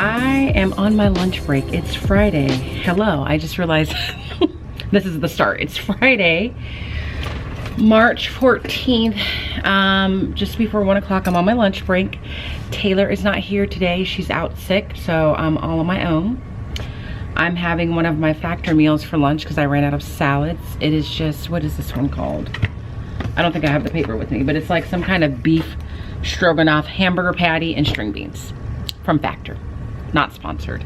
I am on my lunch break. It's Friday. Hello, I just realized this is the start. It's Friday, March 14th, just before 1 o'clock. I'm on my lunch break. Taylor is not here today. She's out sick, so I'm all on my own. I'm having one of my factor meals for lunch because I ran out of salads. It is just, what is this one called? I don't think I have the paper with me, but it's like some kind of beef stroganoff hamburger patty and string beans from Factor. Not sponsored.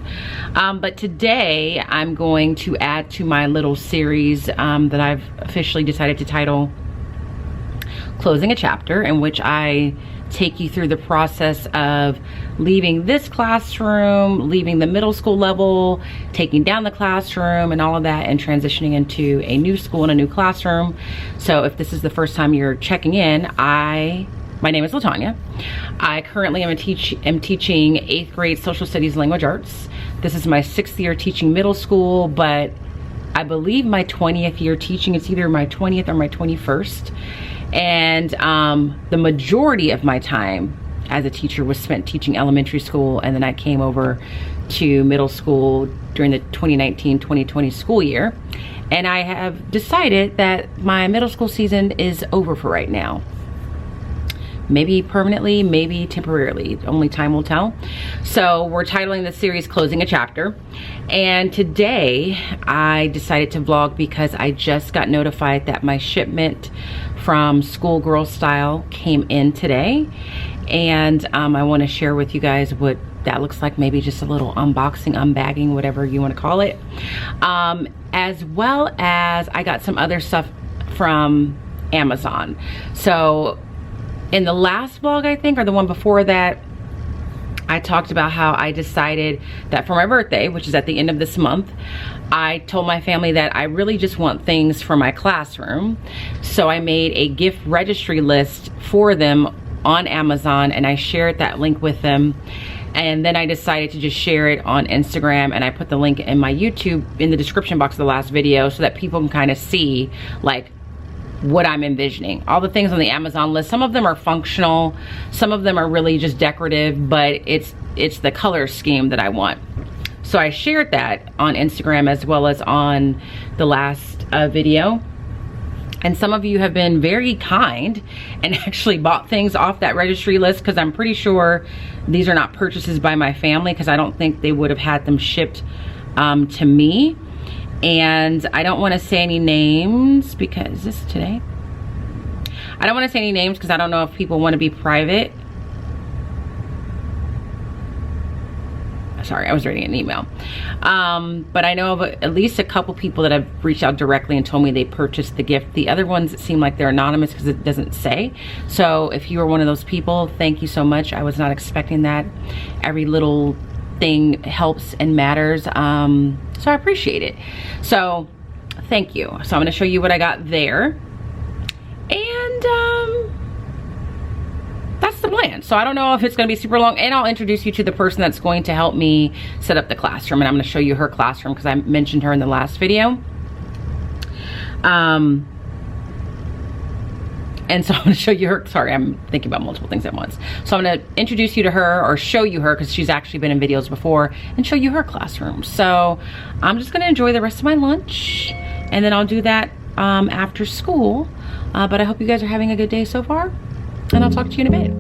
But today I'm going to add to my little series that I've officially decided to title Closing a Chapter, in which I take you through the process of leaving this classroom, leaving the middle school level, taking down the classroom and all of that, and transitioning into a new school and a new classroom. So if this is the first time you're checking in, my name is Latanya. I currently am teaching 8th grade social studies language arts. This is my 6th year teaching middle school, but I believe my 20th year teaching. It's either my 20th or my 21st. And the majority of my time as a teacher was spent teaching elementary school, and then I came over to middle school during the 2019-2020 school year. And I have decided that my middle school season is over for right now. Maybe permanently, maybe temporarily, only time will tell. So we're titling the series Closing a Chapter. And today I decided to vlog because I just got notified that my shipment from Schoolgirl Style came in today. And I want to share with you guys what that looks like, maybe just a little unboxing, unbagging, whatever you want to call it. As well as I got some other stuff from Amazon. So in the last vlog, I think, or the one before that, I talked about how I decided that for my birthday, which is at the end of this month, I told my family that I really just want things for my classroom. So I made a gift registry list for them on Amazon, and I shared that link with them. And then I decided to just share it on Instagram, and I put the link in my YouTube in the description box of the last video so that people can kind of see like what I'm envisioning. All the things on the Amazon list, some of them are functional, some of them are really just decorative, but it's the color scheme that I want. So I shared that on Instagram as well as on the last video. And some of you have been very kind and actually bought things off that registry list, because I'm pretty sure these are not purchases by my family, because I don't think they would have had them shipped to me. And I don't want to say any names because, is this today? I don't want to say any names because I don't know if people want to be private. Sorry, I was reading an email. But I know of at least a couple people that have reached out directly and told me they purchased the gift. The other ones, it seem like they're anonymous because it doesn't say. So if you are one of those people, thank you so much. I was not expecting that. Every little thing helps and matters, so I appreciate it. So thank you. So I'm going to show you what I got there, and that's the plan. So I don't know if it's going to be super long, and I'll introduce you to the person that's going to help me set up the classroom, and I'm going to show you her classroom because I mentioned her in the last video. And so I'm going to show you her. Sorry, I'm thinking about multiple things at once. So I'm going to introduce you to her, or show you her, because she's actually been in videos before, and show you her classroom. So I'm just going to enjoy the rest of my lunch, and then I'll do that after school. But I hope you guys are having a good day so far, and I'll talk to you in a bit.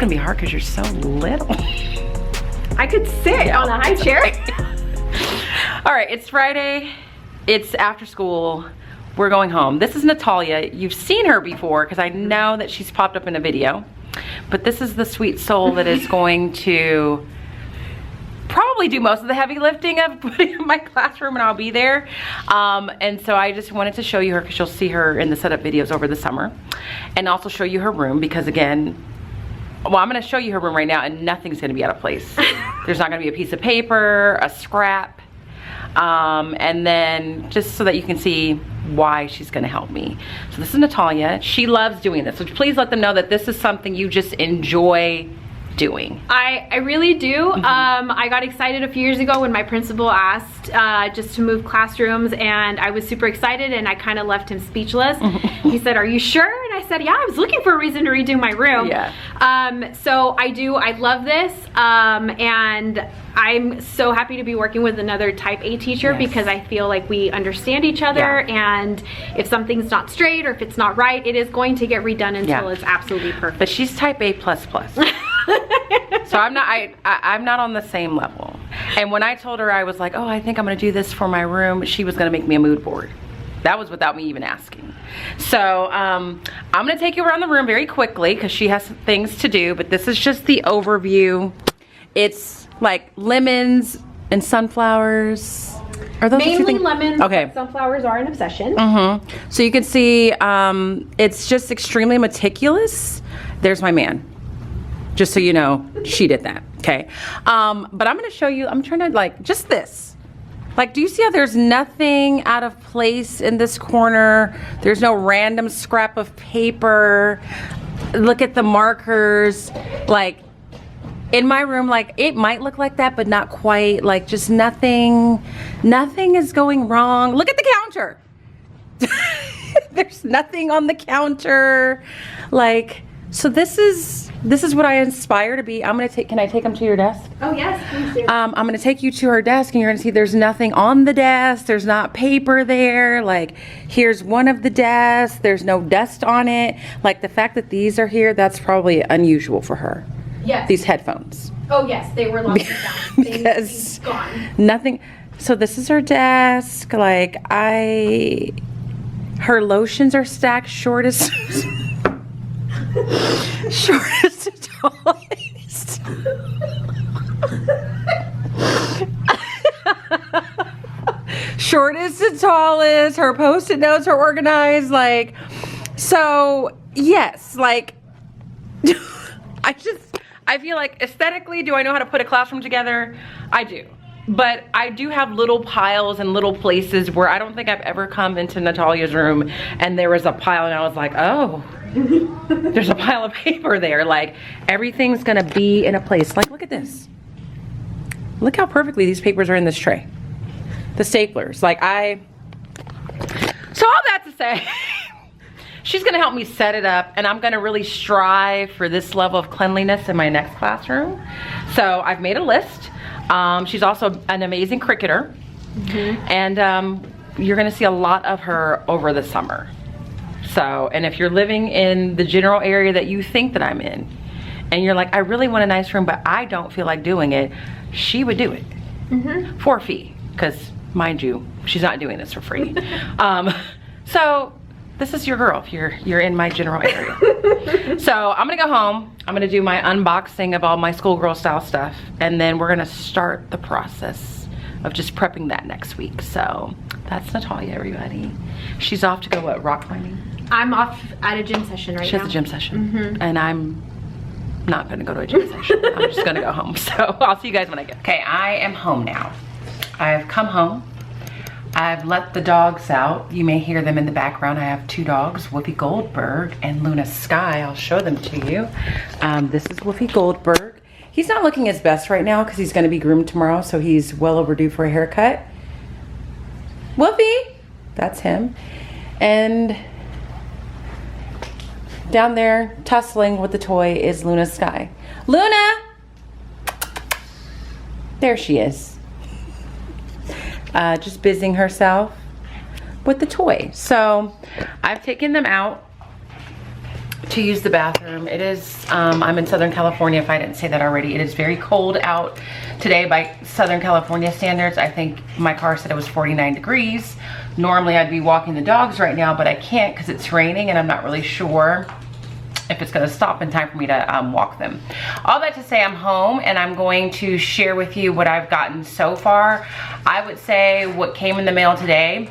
gonna be hard because you're so little. I could sit on a high chair. All right, it's Friday. It's after school. we're going home. This is Natalia. You've seen her before because I know that she's popped up in a video. But this is the sweet soul that is going to probably do most of the heavy lifting of putting in my classroom, and I'll be there. And so I just wanted to show you her because you'll see her in the setup videos over the summer. And also show you her room because, again, well, I'm going to show you her room right now and nothing's going to be out of place. There's not going to be a piece of paper, a scrap. And then just so that you can see why she's going to help me. So this is Natalia. She loves doing this. So please let them know that this is something you just enjoy doing. I really do. I got excited a few years ago when my principal asked just to move classrooms, and I was super excited and I kind of left him speechless. He said, "Are you sure?" And I said, "Yeah, I was looking for a reason to redo my room." Yeah. So I love this, and I'm so happy to be working with another type A teacher. Yes. Because I feel like we understand each other, and if something's not straight or if it's not right, it is going to get redone until it's absolutely perfect. But she's type A++. So I'm not on the same level. And when I told her, I was like, oh, I think I'm gonna do this for my room, she was gonna make me a mood board. That was without me even asking. So I'm gonna take you around the room very quickly because she has some things to do, but this is just the overview. It's like lemons and sunflowers. Are those mainly lemons? Okay. Sunflowers are an obsession. So you can see it's just extremely meticulous. There's my man. Just so you know, she did that, okay? But I'm gonna show you, I'm trying to like, just this. Like, do you see how there's nothing out of place in this corner? There's no random scrap of paper. Look at the markers. Like, in my room, like, it might look like that, but not quite. Like, just nothing is going wrong. Look at the counter. There's nothing on the counter. Like, so this is what I aspire to be. Can I take them to your desk? Oh yes, please do. I'm gonna take you to her desk and you're gonna see there's nothing on the desk. There's not paper there. Like, here's one of the desks. There's no dust on it. Like, the fact that these are here, that's probably unusual for her. Yes. These headphones. Oh yes, they were lost down. Because gone. Nothing. So this is her desk. Like, her lotions are stacked shortest. Shortest to tallest. Shortest to tallest. Her post-it notes are organized. Like, so yes, like, I feel like aesthetically, do I know how to put a classroom together? I do. But I do have little piles and little places where I don't think I've ever come into Natalia's room and there was a pile and I was like, oh, there's a pile of paper there. Like, everything's gonna be in a place. Like, look at this. Look how perfectly these papers are in this tray. The staplers. Like, so all that to say, she's gonna help me set it up, and I'm gonna really strive for this level of cleanliness in my next classroom. So I've made a list. She's also an amazing cricketer. And you're gonna see a lot of her over the summer. So, and if you're living in the general area that you think that I'm in, and you're like, I really want a nice room, but I don't feel like doing it, she would do it for a fee, because mind you, she's not doing this for free. So this is your girl if you're in my general area. So I'm gonna go home. I'm gonna do my unboxing of all my schoolgirl style stuff, and then we're gonna start the process of just prepping that next week. So that's Natalia, everybody. She's off to go, what, rock climbing? I'm off at a gym session right now. She has a gym session. And I'm not gonna go to a gym session. I'm just gonna go home. So I'll see you guys when I get. Okay, I am home now. I've come home. I've let the dogs out. You may hear them in the background. I have two dogs, Whoopi Goldberg and Luna Sky. I'll show them to you. This is Whoopi Goldberg. He's not looking his best right now because he's gonna be groomed tomorrow, so he's well overdue for a haircut. Whoopi, that's him. And down there tussling with the toy is Luna Sky. Luna! There she is. Just busying herself with the toy. So I've taken them out to use the bathroom. It is, I'm in Southern California, if I didn't say that already. It is very cold out today by Southern California standards. I think my car said it was 49 degrees. Normally I'd be walking the dogs right now, but I can't because it's raining and I'm not really sure if it's going to stop in time for me to walk them. All that to say, I'm home and I'm going to share with you what I've gotten so far. I would say what came in the mail today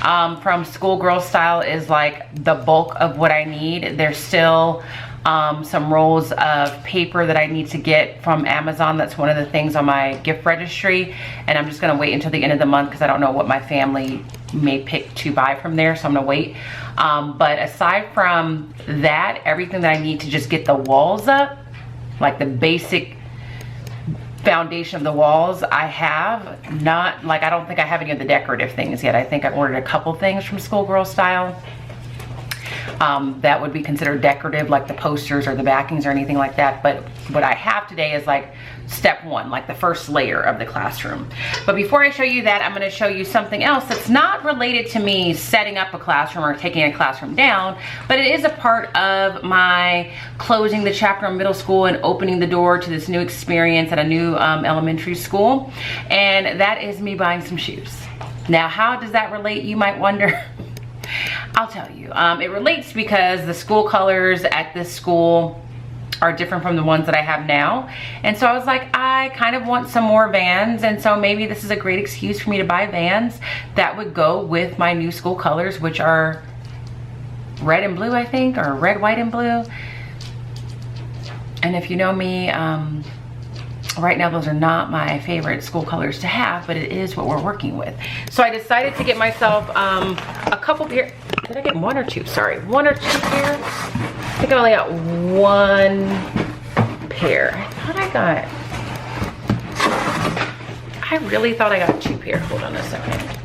from Schoolgirl Style is like the bulk of what I need. There's still some rolls of paper that I need to get from Amazon. That's one of the things on my gift registry, and I'm just going to wait until the end of the month because I don't know what my family may pick to buy from there, so I'm going to wait. But aside from that, everything that I need to just get the walls up, like the basic foundation of the walls, I have. Not like, I don't think I have any of the decorative things yet. I think I ordered a couple things from Schoolgirl Style that would be considered decorative, like the posters or the backings or anything like that. But what I have today is like step one, like the first layer of the classroom. But before I show you that, I'm going to show you something else that's not related to me setting up a classroom or taking a classroom down, but it is a part of my closing the chapter on middle school and opening the door to this new experience at a new elementary school. And that is me buying some shoes. Now, how does that relate, you might wonder? I'll tell you. It relates because the school colors at this school are different from the ones that I have now. And so I was like, I kind of want some more Vans, and so maybe this is a great excuse for me to buy Vans that would go with my new school colors, which are red and blue, I think, or red, white, and blue. And if you know me, right now those are not my favorite school colors to have, but it is what we're working with. So I decided to get myself a couple pair. Did I get one or two? Sorry, one or two pairs? I think I only got one pair. I really thought I got two pair. Hold on a second.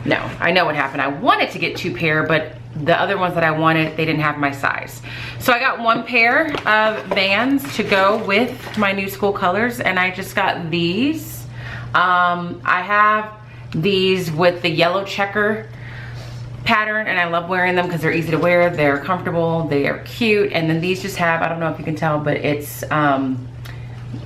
No, I know what happened. I wanted to get two pair, but the other ones that I wanted, they didn't have my size. So I got one pair of Vans to go with my new school colors, and I just got these. I have these with the yellow checker pattern, and I love wearing them because they're easy to wear, they're comfortable, they are cute. And then these just have, I don't know if you can tell, but it's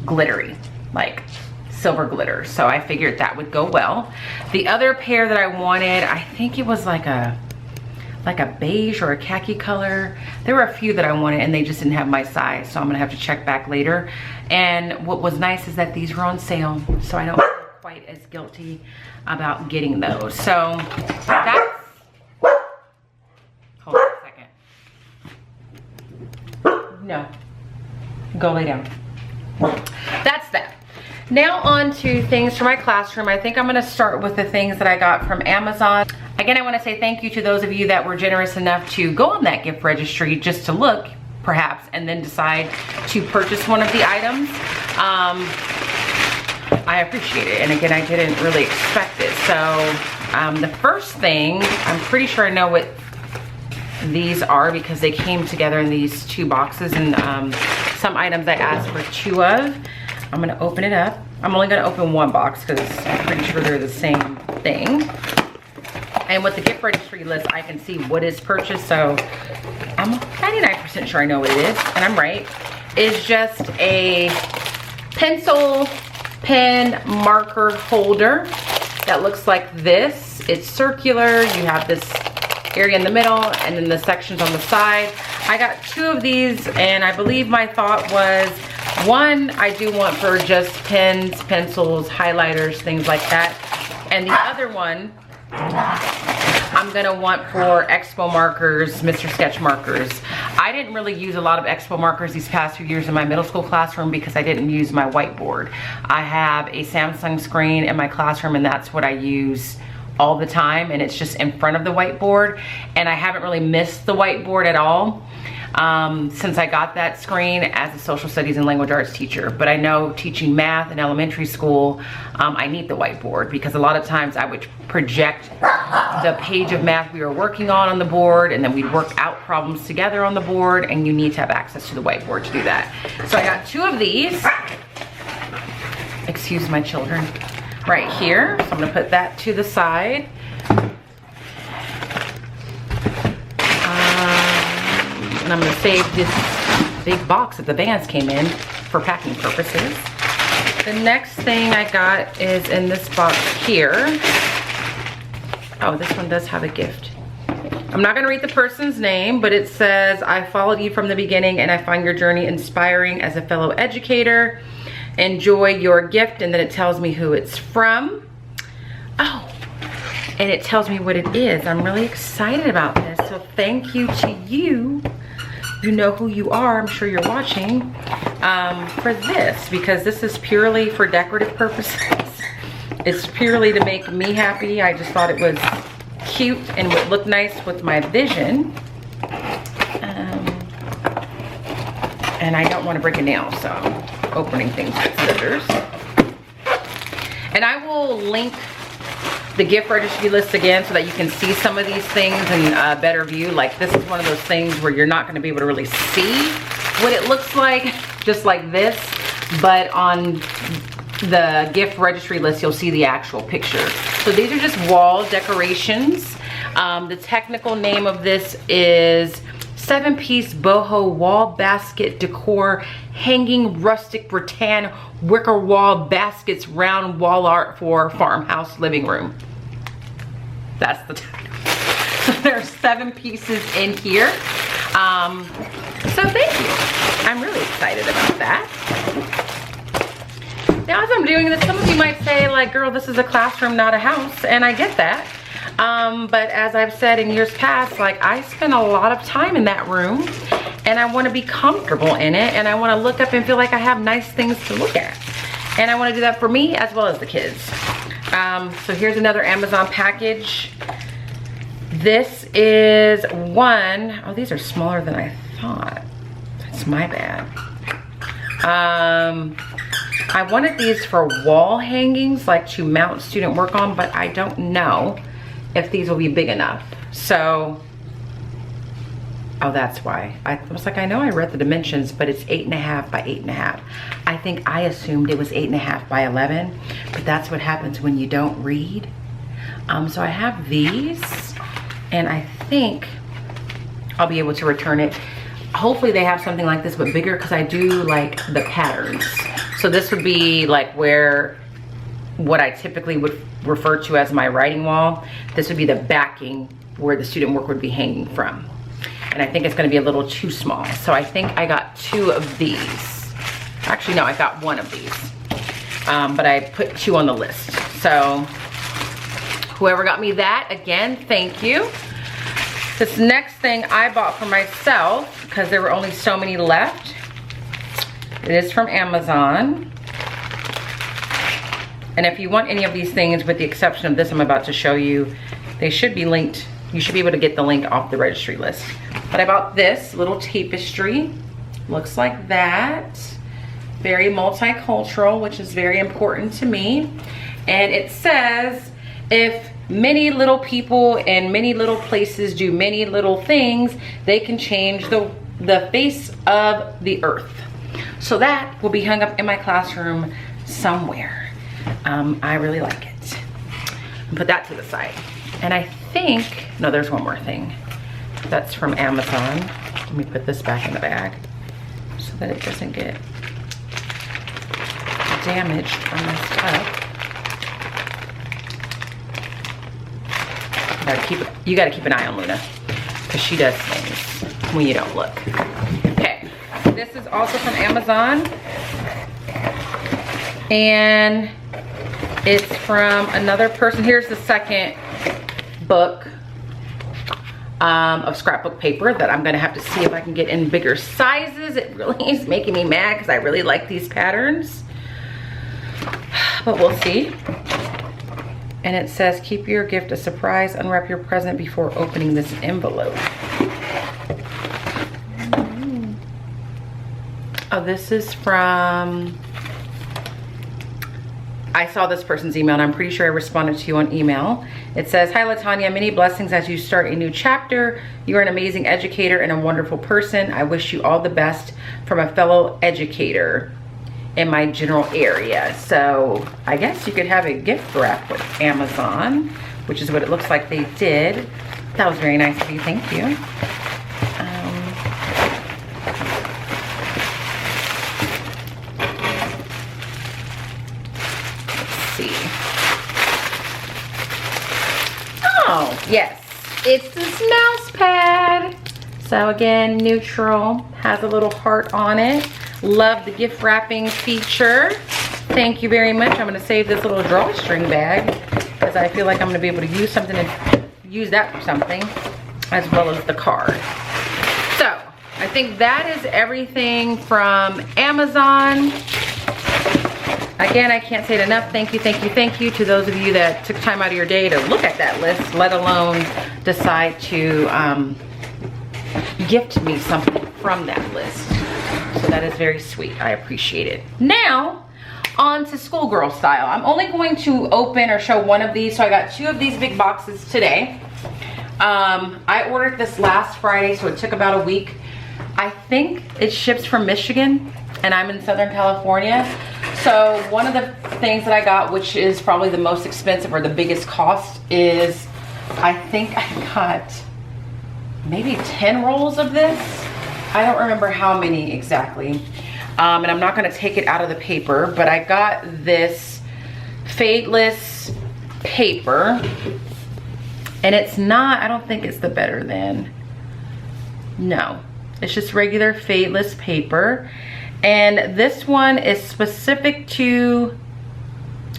glittery, like silver glitter. So I figured that would go well. The other pair that I wanted, I think it was like a beige or a khaki color. There were a few that I wanted and they just didn't have my size, so I'm gonna have to check back later. And what was nice is that these were on sale, so I don't feel quite as guilty about getting those. So that's, hold on a second. No, go lay down. That's that. Now on to things for my classroom. I think I'm gonna start with the things that I got from Amazon. Again, I wanna say thank you to those of you that were generous enough to go on that gift registry just to look, perhaps, and then decide to purchase one of the items. I appreciate it, and again, I didn't really expect it. So the first thing, I'm pretty sure I know what these are because they came together in these two boxes, and some items I asked for two of. I'm gonna open it up. I'm only gonna open one box because I'm pretty sure they're the same thing. And with the gift registry list, I can see what is purchased, so I'm 99% sure I know what it is, and I'm right. It's just a pencil pen marker holder that looks like this. It's circular. You have this area in the middle and then the sections on the side. I got two of these, and I believe my thought was, one, I do want for just pens, pencils, highlighters, things like that. And the other one, I'm gonna want for Expo markers, Mr. Sketch markers. I didn't really use a lot of Expo markers these past few years in my middle school classroom because I didn't use my whiteboard. I have a Samsung screen in my classroom, and that's what I use all the time, and it's just in front of the whiteboard, and I haven't really missed the whiteboard at all since I got that screen as a social studies and language arts teacher. But I know teaching math in elementary school, I need the whiteboard because a lot of times I would project the page of math we were working on the board, and then we'd work out problems together on the board, and you need to have access to the whiteboard to do that. So I got two of these. Excuse my children. Right here, so I'm gonna put that to the side. And I'm gonna save this big box that the Vans came in for packing purposes. The next thing I got is in this box here. Oh, this one does have a gift. I'm not gonna read the person's name, but it says, I followed you from the beginning and I find your journey inspiring as a fellow educator. Enjoy your gift, and then it tells me who it's from. Oh, and it tells me what it is. I'm really excited about this, so thank you to you. You know who you are, I'm sure you're watching, for this, because this is purely for decorative purposes. It's purely to make me happy. I just thought it was cute and would look nice with my vision. And I don't want to break a nail, so I'm opening things with scissors. And I will link the gift registry list again so that you can see some of these things in a better view. Like, this is one of those things where you're not going to be able to really see what it looks like, just like this. But on the gift registry list, you'll see the actual picture. So these are just wall decorations. The technical name of this is 7-piece boho wall basket decor, hanging rustic rattan wicker wall baskets, round wall art for farmhouse living room. That's the title. So there's 7 pieces in here. So thank you. I'm really excited about that. Now, as I'm doing this, some of you might say, like, girl, this is a classroom, not a house, and I get that. But as I've said in years past, like, I spend a lot of time in that room, and I want to be comfortable in it, and I want to look up and feel like I have nice things to look at. And I want to do that for me as well as the kids. So here's another Amazon package. This is one, oh, these are smaller than I thought. That's my bad. I wanted these for wall hangings, like to mount student work on, but I don't know if these will be big enough. So, oh, that's why. I was like, I know I read the dimensions, but it's 8.5 by 8.5. I think I assumed it was 8.5 by 11, but that's what happens when you don't read. So I have these, and I think I'll be able to return it. Hopefully they have something like this, but bigger, because I do like the patterns. So this would be like where, what I typically would refer to as my writing wall. This would be the backing where the student work would be hanging from. And I think it's gonna be a little too small. So I think I got 2 of these. Actually, no, I got 1 of these. But I put 2 on the list. So whoever got me that, again, thank you. This next thing I bought for myself, because there were only so many left. It is from Amazon. And if you want any of these things, with the exception of this I'm about to show you, they should be linked. You should be able to get the link off the registry list. But I bought this little tapestry. Looks like that. Very multicultural, which is very important to me. And it says, if many little people in many little places do many little things, they can change the face of the earth. So that will be hung up in my classroom somewhere. I really like it. Put that to the side. And I think, no, there's one more thing. That's from Amazon. Let me put this back in the bag so that it doesn't get damaged or messed up. You gotta keep an eye on Luna, because she does things when you don't look. Okay, this is also from Amazon, and it's from another person. Here's the second book of scrapbook paper that I'm gonna have to see if I can get in bigger sizes. It really is making me mad because I really like these patterns, but we'll see. And it says, keep your gift a surprise, unwrap your present before opening this envelope. Oh, this is from, I saw this person's email and I'm pretty sure I responded to you on email. It says, hi Latanya, many blessings as you start a new chapter. You're an amazing educator and a wonderful person. I wish you all the best from a fellow educator in my general area. So I guess you could have a gift wrap with Amazon, which is what it looks like they did. That was very nice of you, thank you. Let's see. Oh, yes. It's this mouse pad. So again, neutral, has a little heart on it. Love the gift wrapping feature. Thank you very much. I'm gonna save this little drawstring bag because I feel like I'm gonna be able to use something and use that for something, as well as the card. So I think that is everything from Amazon. Again, I can't say it enough. Thank you, thank you, thank you to those of you that took time out of your day to look at that list, let alone decide to gift me something from that list. So that is very sweet. I appreciate it. Now, on to Schoolgirl style. I'm only going to open or show one of these. So I got 2 of these big boxes today. I ordered this last Friday, so it took about a week. I think it ships from Michigan, and I'm in Southern California. So one of the things that I got, which is probably the most expensive or the biggest cost, is I think I got maybe 10 rolls of this. I don't remember how many exactly. And I'm not gonna take it out of the paper, but I got this Fadeless paper. And it's not, I don't think it's the Better Than. No, it's just regular Fadeless paper. And this one is specific to,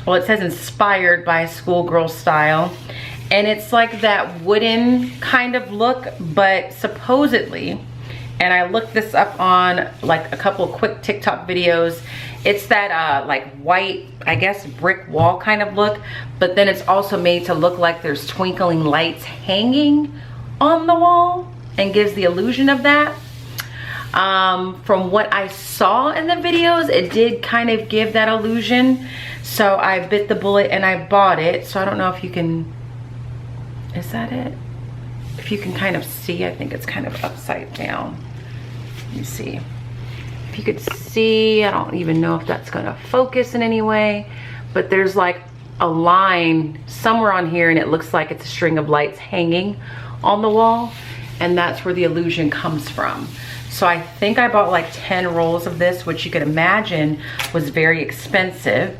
well, it says inspired by Schoolgirl style. And it's like that wooden kind of look, but supposedly, and I looked this up on like a couple of quick TikTok videos, it's that like white, I guess, brick wall kind of look, but then it's also made to look like there's twinkling lights hanging on the wall and gives the illusion of that. From what I saw in the videos, it did kind of give that illusion. So I bit the bullet and I bought it. So I don't know if you can, is that it? If you can kind of see, I think it's kind of upside down. Let me see. If you could see, I don't even know if that's gonna focus in any way, but there's like a line somewhere on here and it looks like it's a string of lights hanging on the wall, and that's where the illusion comes from. So I think I bought like 10 rolls of this, which you could imagine was very expensive.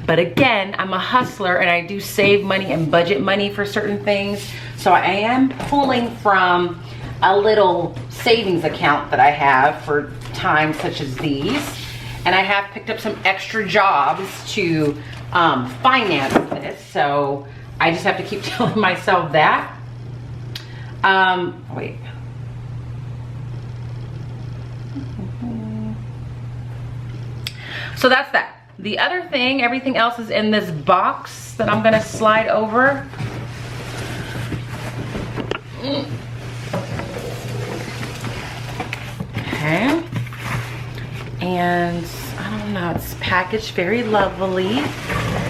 But again, I'm a hustler and I do save money and budget money for certain things. So I am pulling from a little savings account that I have for times such as these. And I have picked up some extra jobs to finance this. So I just have to keep telling myself that. Wait. So that's that. The other thing, everything else is in this box that I'm gonna slide over. Okay. And I don't know, it's packaged very lovely.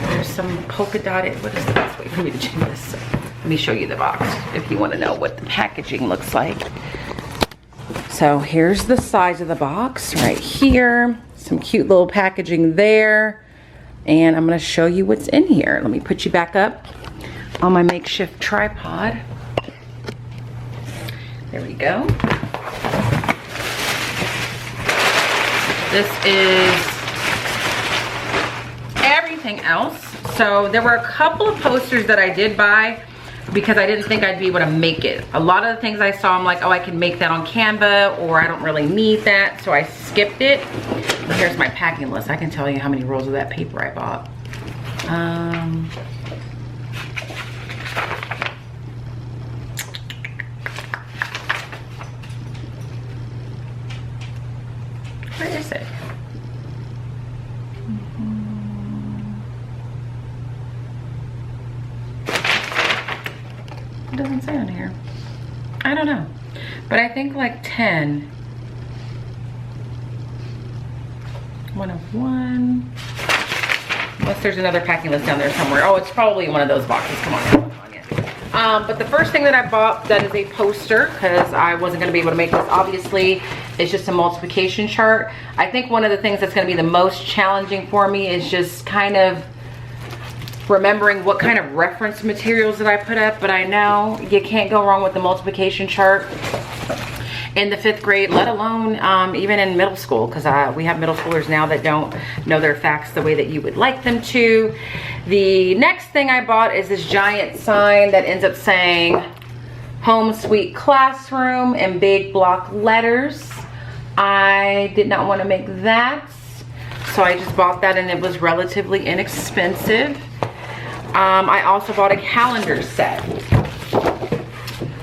There's some polka dotted, what is the best way for me to do this? Let me show you the box if you want to know what the packaging looks like. So here's the size of the box right here. Some cute little packaging there. And I'm going to show you what's in here. Let me put you back up on my makeshift tripod. There we go. This is everything else. So there were a couple of posters that I did buy because I didn't think I'd be able to make it. A lot of the things I saw, I'm like, oh, I can make that on Canva, or I don't really need that, so I skipped it. But here's my packing list. I can tell you how many rolls of that paper I bought. Where is it? It doesn't say on here. I don't know. But I think like 10. 1 of 1. Unless there's another packing list down there somewhere. Oh, it's probably one of those boxes. Come on. But the first thing that I bought that is a poster, because I wasn't going to be able to make this, obviously, it's just a multiplication chart. I think one of the things that's going to be the most challenging for me is just kind of remembering what kind of reference materials that I put up, but I know you can't go wrong with the multiplication chart. in the 5th grade, let alone even in middle school, because we have middle schoolers now that don't know their facts the way that you would like them to. The next thing I bought is this giant sign that ends up saying Home Sweet Classroom in big block letters. I did not want to make that, so I just bought that, and it was relatively inexpensive. I also bought a calendar set,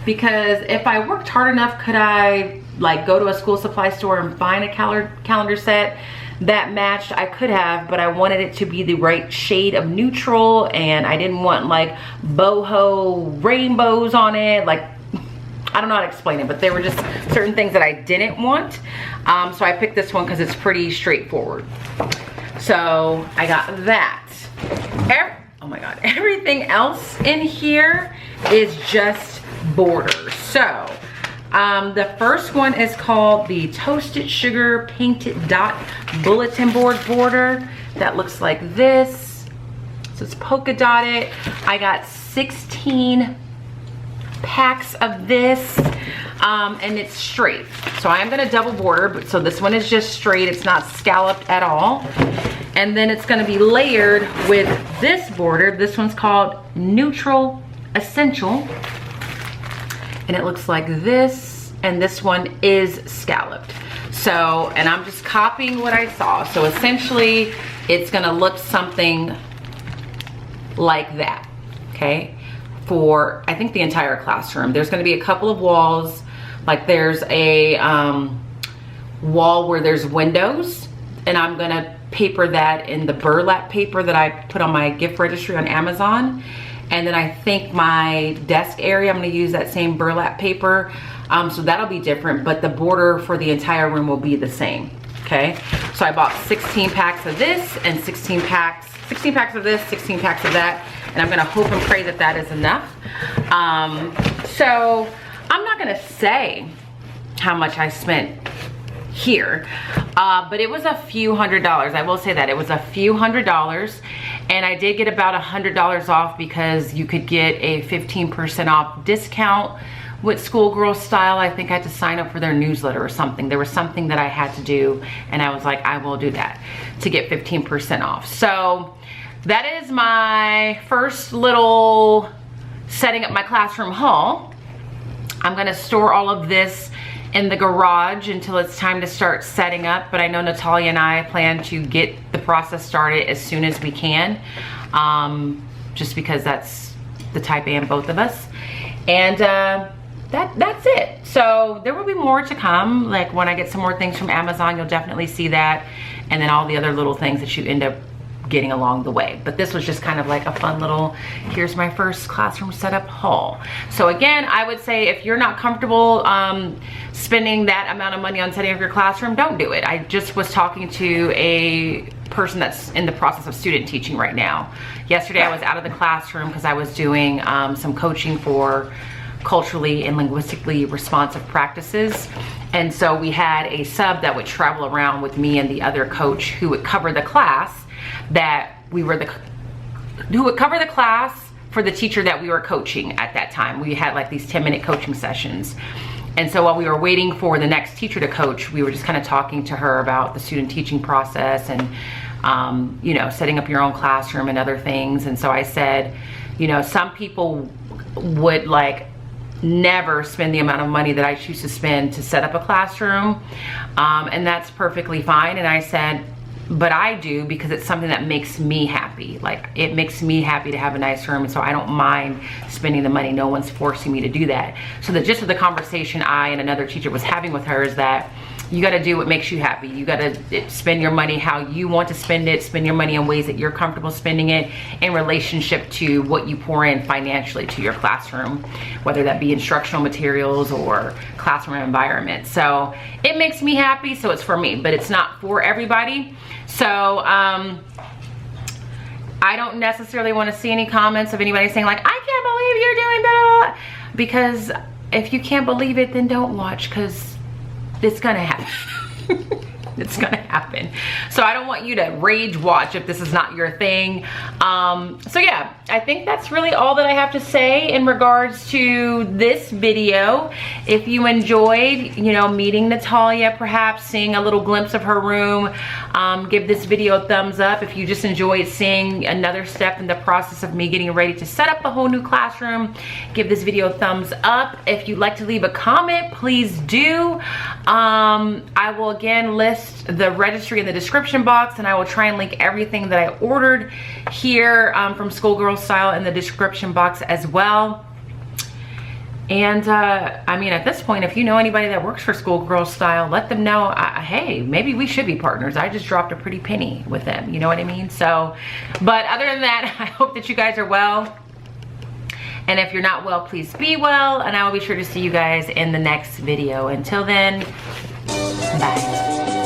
because if I worked hard enough, could I like go to a school supply store and find a calendar set that matched? I could have, but I wanted it to be the right shade of neutral, and I didn't want like boho rainbows on it. Like, I don't know how to explain it, but there were just certain things that I didn't want. So I picked this one because it's pretty straightforward. So I got that. Oh my God, everything else in here is just borders. So the first one is called the Toasted Sugar Painted Dot Bulletin Board Border. That looks like this. So it's polka dotted. I got 16 packs of this, and it's straight. So I am gonna double border, but so this one is just straight. It's not scalloped at all. And then it's gonna be layered with this border. This one's called Neutral Essential. And it looks like this, and this one is scalloped. So, and I'm just copying what I saw. So essentially, it's gonna look something like that, okay? For, I think, the entire classroom. There's gonna be a couple of walls, like there's a wall where there's windows, and I'm gonna paper that in the burlap paper that I put on my gift registry on Amazon. And then I think my desk area, I'm gonna use that same burlap paper. So that'll be different, but the border for the entire room will be the same, okay? So I bought 16 packs of this and 16 packs of this, 16 packs of that. And I'm gonna hope and pray that that is enough. So I'm not gonna say how much I spent here, but it was a few $100s. I will say that it was a few $100s, and I did get about $100 off because you could get a 15% off discount with Schoolgirl Style. I think I had to sign up for their newsletter or something. There was something that I had to do, and I was like, I will do that to get 15% off. So that is my first little setting up my classroom haul. I'm gonna store all of this in the garage until it's time to start setting up, but I know Natalia and I plan to get the process started as soon as we can, just because that's the type A in both of us. And that's it. So there will be more to come. Like when I get some more things from Amazon, you'll definitely see that, and then all the other little things that you end up getting along the way. But this was just kind of like a fun little, here's my first classroom setup haul. So again, I would say if you're not comfortable spending that amount of money on setting up your classroom, don't do it. I just was talking to a person that's in the process of student teaching right now. Yesterday I was out of the classroom because I was doing some coaching for culturally and linguistically responsive practices. And so we had a sub that would travel around with me and the other coach who would cover the class who would cover the class for the teacher that we were coaching at that time. We had like these 10-minute coaching sessions. And so while we were waiting for the next teacher to coach, we were just kind of talking to her about the student teaching process and, you know, setting up your own classroom and other things. And so I said, you know, some people would like never spend the amount of money that I choose to spend to set up a classroom. And that's perfectly fine. And I said, but I do because it's something that makes me happy. Like it makes me happy to have a nice room, and so I don't mind spending the money. No one's forcing me to do that. So the gist of the conversation I and another teacher was having with her is that you gotta do what makes you happy. You gotta spend your money how you want to spend it, spend your money in ways that you're comfortable spending it in relationship to what you pour in financially to your classroom, whether that be instructional materials or classroom environment. So it makes me happy, so it's for me, but it's not for everybody. So I don't necessarily want to see any comments of anybody saying like, I can't believe you're doing that, because if you can't believe it, then don't watch, because it's gonna happen. it's gonna happen. So I don't want you to rage watch if this is not your thing. So yeah, I think that's really all that I have to say in regards to this video. If you enjoyed, you know, meeting Natalia, perhaps seeing a little glimpse of her room, give this video a thumbs up. If you just enjoyed seeing another step in the process of me getting ready to set up a whole new classroom, give this video a thumbs up. If you'd like to leave a comment, please do. I will again list the registry in the description box, and I will try and link everything that I ordered here from Schoolgirl Style in the description box as well. And I mean, at this point, if you know anybody that works for Schoolgirl Style, let them know, hey, maybe we should be partners. I just dropped a pretty penny with them, you know what I mean? So, but other than that, I hope that you guys are well. And if you're not well, please be well. And I will be sure to see you guys in the next video. Until then, bye.